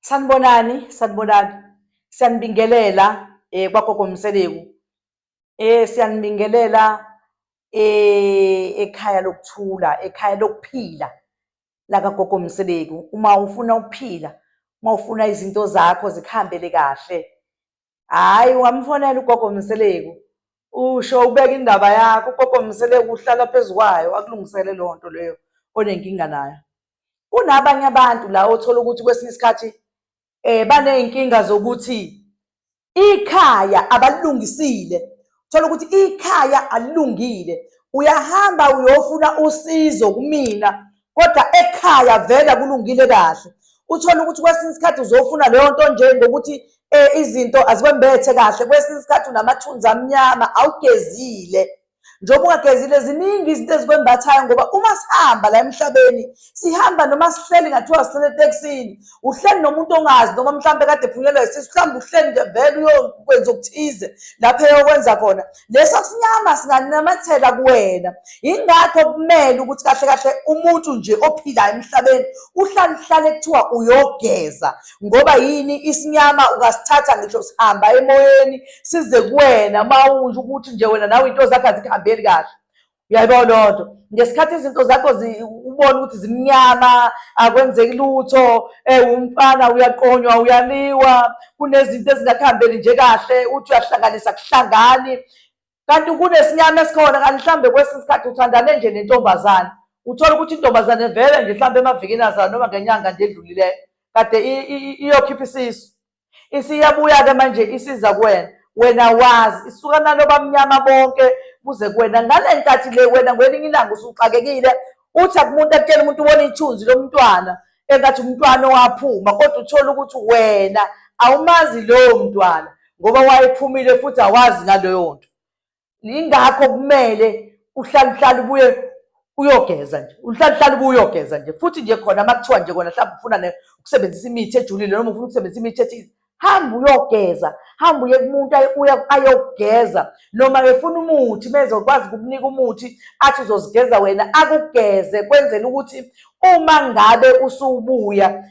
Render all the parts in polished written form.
Sanibonani. Siyanibingelela kwagogo Mseleku. Siyanibingelela ekhaya lokuthula, ekhaya lokuphila la kagogo Mseleku. Uma ufuna ukuphila, uma ufuna izinto zakho zikuhambele kahle, hhayi ungamfonela ugogo Mseleku. Usho ubeka indaba yakho, ugogo Mseleku uhlala phezu kwayo, akulungisele leyo nto leyo onenkinga nayo. Kunabanye abantu la othola ukuthi kwesinye isikhathi baney'nkinga zokuthi ikhaya abalilungisile. Uthola ukuthi ikhaya alilungile. Uyahamba uyofuna usizo kumina, kodwa ekhaya vele kulungile kahle. Uthola ukuthi kwesinye isikhathi uzofuna leyo nto njengokuthi izinto azikwembethe kahle. Kwesinye isikhathi unamathunzi amnyama, awugezile. Njengoba ungagezile ziningi izinto ezikwembathayo, ngoba uma sihamba la emhlabeni sihamba noma sihleli ngathiwa sihleli etekisini, uhleli nomuntu ongazi, noma mhlawumbe kade ephunyelwa isisu, mhlawumbe uhleli nje vele uyokwenza okuthize lapho eyokwenza khona. Leso sinyama singanamathela kuwena. Yingakho kumele ukuthi kahle kahle umuntu nje ophilayo emhlabeni uhlale kuthiwa uyogeza. Ngoba yini? Isinyama ungasithatha ngisho sihamba emoyeni size kuwena, uma usho ukuthi nje wena nawe into zakho azikuhambeli kahle. Uyayibona leyo nto? Ngesikhathi izinto zakho ubona ukuthi zimnyama, akwenzeki lutho, umfana uyaqonywa, uyaliwa, kunezinto ezingakuhambeli nje kahle, uthi uyahlanganisa kuhlangani. Kanti kunesinyama esikhona, kanti mhlawumbe kwesinye isikhathi uthandane nje nentombazane. Uthola ukuthi intombazane vele nje mhlawumbe emavikini azayo noma ngenyanga nje edlulileyo kade iyokhipha isisu. Isiyabuya-ke manje isiza kuwena, wena wazi, isuka naloba mnyama bonke kuze kuwena. Ngale nkathi le wena ngelinye ilanga usuxakekile, uthi akumuntu akutshela umuntu ubona ithunzi lomntwana engathi umntwana owaphuma, kodwa uthola ukuthi wena awumazi lowo mntwana ngoba wayephumile futhi awazi ngaleyo nto. Yingakho kumele uhlale ubuye uyogeza nje, uhlale ubuye uyogeza nje. Futhi nje khona uma kuthiwa nje kona mhlawumbe ufuna ukusebenzisa imithi ejulile noma ufuna ukusebenzisa imithi ethize, hamba uyogeza, hamba uye kumuntu ayokugeza. Noma efuna umuthi mezokwazi ukukunika umuthi athi uzozigeza wena, akugeze kwenzela ukuthi uma ngabe usubuya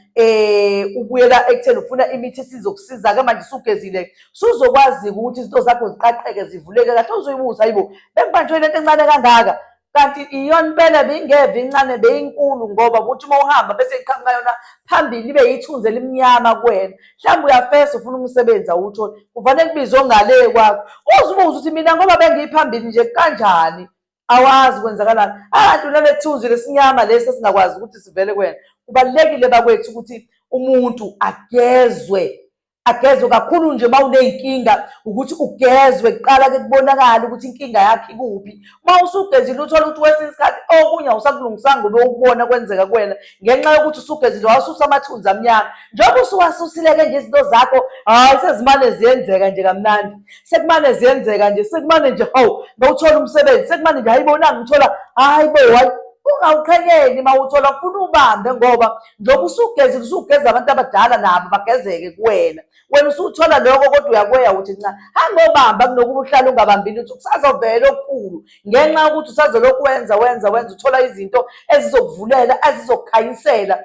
ubuyela ekutheni ufuna imithi esizokusiza-ke manje usugezile, usuzokwazi ukuthi izinto zakho ziqaqeke zivuleke kahle. Uzoyibuza, hayibo bekubanjwe lento encane kangaka, kanti iyona impela beyingeve incane beyinkulu, ngoba ukuthi uma uhamba bese iqhamuka yona phambili ibe yithunzi elimnyama kuwena. Mhlawumbe uyafesa ufuna umsebenzi awutholi, kufanele kubizwe ongale kwakho. Uzibuza ukuthi mina ngoba bengiyiphambili nje kanjani, awazi kwenzakalani. Abantu nalethunzi lesinyama lesi esingakwazi ukuthi sivele kuwena. Kubalulekile bakwethu ukuthi umuntu agezwe kakhulu nje uma uney'nkinga, ukuthi ugezwe kuqala-ke kubonakala ukuthi inkinga yakho ikuphi. Uma usugezile uthola ukuthi kwesinye isikhathi okunye awusakulungisanga ube ukubona kwenzeka kuwena ngenxa yokuthi usugezile wasusa amathunzi amnyama. Njengoba usuwasusile-ke nje izinto zakho, hhayi sezimane ziyenzeka nje kamnandi, sekumane ziyenzeka nje, sekumane nje hawu bewuthola umsebenzi, sekumane nje hayibonanga ngithola, hayi bo hayi. Ungawuqheleli uma uthola, ufuna ubambe, ngoba njengoba usugeza abantu abadala nabo bagezeke kuwena. Wena usuthola lokho kodwa uyakweya uthi nca, hamba obamba kunokuba uhlale ungabambile ukuthi kusazovela okukhulu. Ngenxa yokuthi usazolokhu wenza uthola izinto ezizokuvulela, ezizokukhanyisela.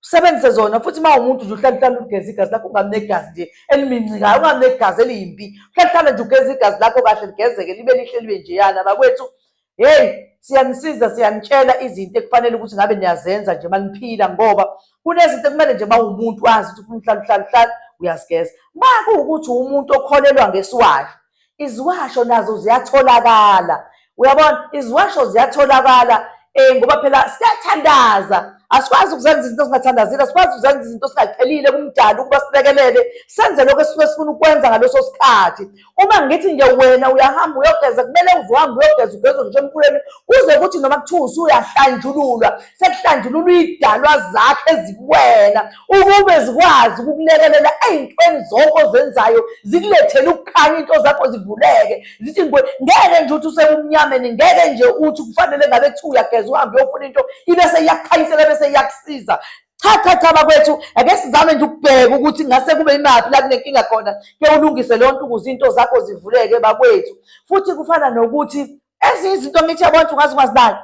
Usebenzise zona futhi uma umuntu nje uhlale ugeza igazi lakho, ungabi negazi nje elimincikayo, ungabi negazi eliyimbi. Uhlale nje ugeza igazi lakho kahle ligezeke libe lihle libe njeyana. Bakwethu, hey, siyanisiza, siyanitshela izinto ekufanele ukuthi ngabe niyazenza nje uma niphila, ngoba kunezinto kumele nje uma umuntu wazi ukuthi uhlale uyazigeza. Uma kuwukuthi umuntu okholelwa ngesiwasho, iziwasho nazo ziyatholakala. Uyabona, iziwasho ziyatholakala ngoba phela siyathandaza. Asikwazi ukuzenza izinto esingathandazile, asikwazi ukuzenza izinto esingaqhelile kumdali ukuba sibekelele senze lokho esuke sifuna ukwenza ngaleso sikhathi. Uma ngithi nje wena uyahamba uyogeza, kumele uhambe uyogeza, ugezwe nje emfuleni, kuze kuthi noma kuthiwa usuyahlanjululwa, sekuhlanjululwa iy'dalwa zakho ezikuwena, ukube zikwazi ukukulekelela ey'ntweni zonke ozenzayo, zikulethele ukukhanya, into zakho zivuleke, zithi ngeke nje uthi usebumnyameni, ngeke nje uthi kufanele ngabe kuthiwa uyageza uhambe uyofuna into ibese iyakukhanyisela bese iyakusiza. Cha bakwethu, ake sizame nje ukubheka ukuthi ngase kube imaphi la kunenkinga khona, ke ulungise leyo nto ukuze into zakho zivuleke bakwethu. Futhi kufana nokuthi ezinye izinto ngithi yabona ungazi ungazinaki,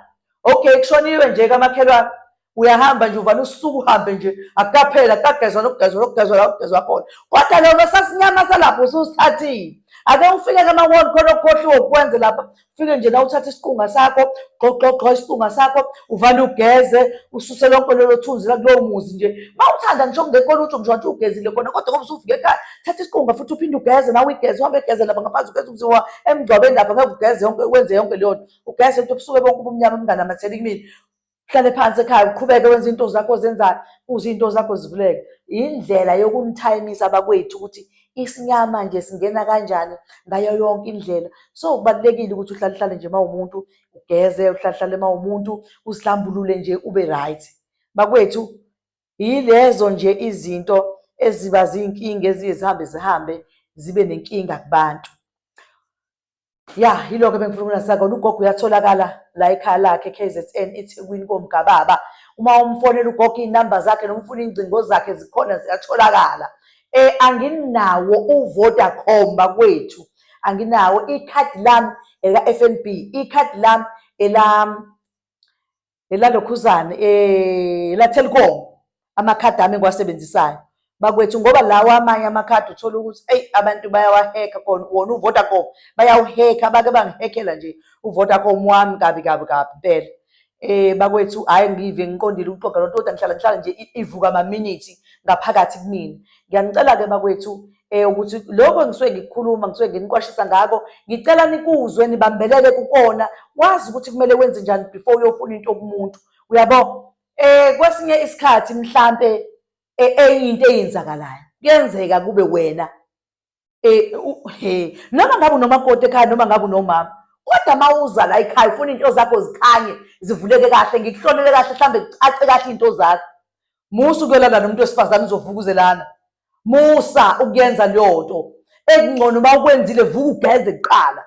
okay kushoniwe nje kamakhelwane, uyahamba nje uvana usuku uhambe nje akukaphela kugezwa nokugezwa khona kodwa lona sasinyama salapho ususithathile ake ufike kama-ward khona okukhohliwe ukwenze lapha ufike nje na uthathe isiqunga sakho gqogqogqo isiqunga sakho uvane ugeze ususe lonke lelo thunzi la kulowo muzi nje ma uthanda ngisho kungekhona uthi ngisho ugezile khona kodwa ngoba usufike ekhaya thatha isiqunga futhi uphinde ugeze nawe igeze uhambe egeze lapha ngaphansi ugeze ukuziwa emgcwabeni lapha ngeke ugeze yonke wenze yonke leyo nto ugeze into busuke bonke ubumnyama bunganamatheli kumina hlale phansi ekhaya uqhubeke wenza into zakho ozenzayo uze into zakho zivuleke indlela yokunithayimisa abakwethu ukuthi isinyama nje singena kanjani ngayo yonke indlela so kubalekile ukuthi uhlale nje mawumuntu ugeze uhlale mawumuntu usihlambulule nje ube right bakwethu yilezo nje izinto eziba zinkinga eziye zihambe zibe nenkinga kubantu ya yiloko bengifuna ukunasaka ugogo uyatholakala la ekhaya lakhe KZN eThekwini koMgababa uma umfonela ugogo inamba zakhe noma ufuna ingcingo zakhe zikhona ziyatholakala anginawo uVodacom bakwethu anginawo ikhadi lami ela FNB ikhadi lami elalokhuzane la Telkom amakhadi ami engiwasebenzisayo bakwethu ngoba lawa amanye amakhadi uthola ukuthi abantu bayawaheka wona uVodacom bayawuheka bake bangihekela nje uVodacom wami kabi impela bakwethu hayi ngive ngiqondile ukuxoxa lonto kodwa ngihlala nje ivuka ama-minute ngaphakathi kumina ngiyanicela ke bakwethu ukuthi lokho ngisuke ngikukhuluma ngisuke nginiqwashisa ngako ngicela nikuzwe nibambeleke kukona wazi ukuthi kumele wenze njani before uyofuna into kumuntu uyabo kwesinye isikhathi mhlambe into eyenzakalayo kuyenzeka kube wena noma ngabe unomakoti ekhaya noma ngabe unomama kodwa mawuza la ekhaya ufuna into zakho zikhanye zivuleke kahle ngikuhlonele kahle mhlambe kucace kahle into zakho musa ukuyolala nomuntu wesifazane uzovukuzelana musa ukuyenza leyo nto ekungcono uma ukwenzile vuka ugeze kuqala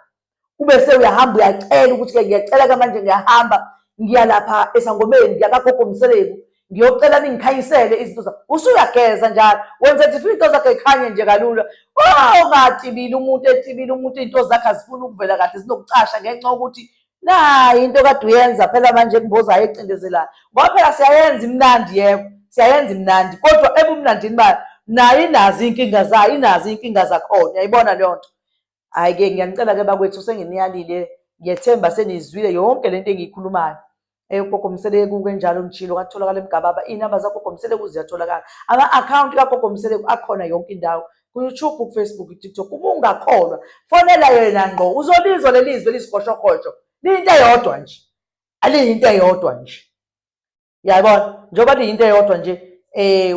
ube uyahamba uyacela ukuthi ke ngiyacela ke manje ngiyahamba ngiya lapha esangomeni ngiya kagogo Mseleku ngiyocela ningikhanyisele izinto zakho usuyageza njalo wenza ukuthi into zakhe ikhanye nje kalula ungatibili umuntu etibili umuntu into zakhe azifuna ukuvela kahle zinokucasha ngenxa ukuthi nayi into kade uyenza phela manje kumbozayo ecindezelayo ngoba phela siyayenza imnandi yebo siyayenza imnandi kodwa ebumnandini bayo nayo inazo inkinga zayo inazo inkinga zakhona uyayibona leyo nto hayi ke ngiyanicela ke bakwethu senginiyalile ngiyethemba senizwile yonke lento engiyikhulumayo ugogo Mseleku kenjalo ngitshilo katholakala eMgababa inamba zagogo Mseleku ziyatholakala ama-account kagogo Mseleku akhona yonke indawo ku-YouTube ku-Facebook ku-TikTok uma ungakholwa fonela yena ngqo uzolizwa lelizwe lisigoshokhosho liyinto eyodwa nje aliyinto eyodwa nje yayibona njengoba liyinto eyodwa nje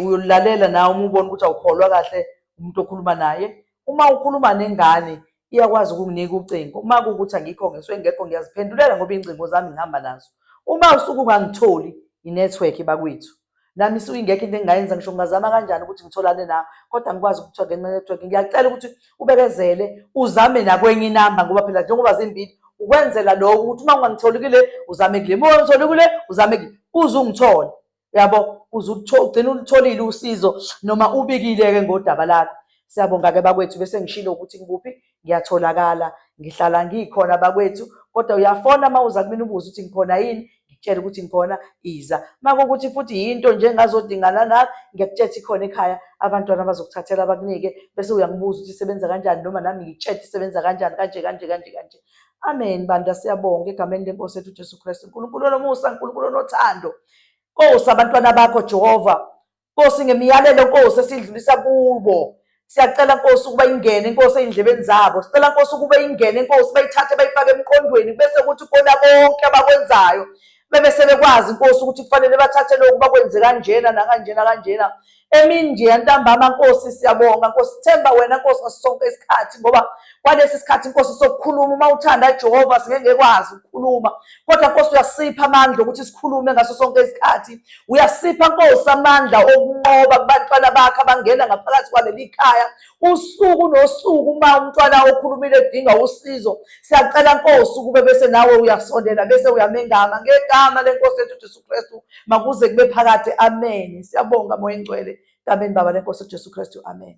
uyolalela nawe uma ubona ukuthi awukholwa kahle umuntu okhuluma naye uma ukhuluma nengane iyakwazi ukunginika ucingo uma kuwukuthi angikho ngisuke ngekho ngiyaziphendulela ngoba iy'ngcingo zami ngihamba nazo uma usuke ungangitholi inethiwekhi bakwethu nami isuke ingekho into engingayenza ngisho ngingazama kanjani ukuthi ngitholane nawe kodwa ngikwazi ukuthola ngenxa yenethiwekhi ngiyacela ukuthi ubekezele uzame nakwenye inamba ngoba phela njengoba zimbili ukwenzela lokho ukuthi uma ungangitholi kule uzame kule uma ungangitholi kule uzame kule uze ungithole yabo uze ugcine ulitholile usizo noma ubikile-ke ngodaba lakho siyabonga-ke bakwethu bese ngishilo ukuthi ngikuphi ngiyatholakala ngihlala ngikhona bakwethu kodwa uyafona uma uza kumina ubuze ukuthi ngikhona yini ngikutshela ukuthi ngikhona iza uma kuwukuthi futhi yinto nje engazodingana nayo ngiyakutshela ikhona ekhaya abantwana bazokuthathela bakunike bese uyangibuza ukuthi isebenza kanjani noma nami ngikutshela isebenza kanjani kanje amen bandla siyabonga egameni lenkosi yethu uJesu Kristu uNkulunkulu onomusa uNkulunkulu onothando Nkosi abantwana bakho Jehova Nkosi ngemiyalelo Nkosi esidlulisa kubo siyacela Nkosi ukuba ingene Nkosi endlebeni zabo sicela Nkosi ukuba ingene Nkosi bayithathe bayifake emqondweni bese kuthi kona konke abakwenzayo bese bekwazi Nkosi ukuthi kufanele bathathe lokhu bakwenze kanjena nakanjena emini nje yantambama Nkosi siyabonga Nkosi themba wena Nkosi ngasonke isikhathi ngoba kwalesi sikhathi Nkosi sokukhuluma uma uthanda Jehova singeke kwazi ukukhuluma kodwa Nkosi uyasipha amandla ukuthi sikhulume ngaso sonke isikhathi uyasipha Nkosi amandla okunqoba kubantwana bakhe abangena ngaphakathi kwaleli khaya usuku nosuku uma umntwana okhulumile edinga usizo siyacela Nkosi ukube bese nawe uyasondela bese uyamengama ngegama lenkosi yethu Jesu Kristu makuze kube phakathi amen siyabonga moya engcwele egameni baba lenkosi uJesu Kristu amen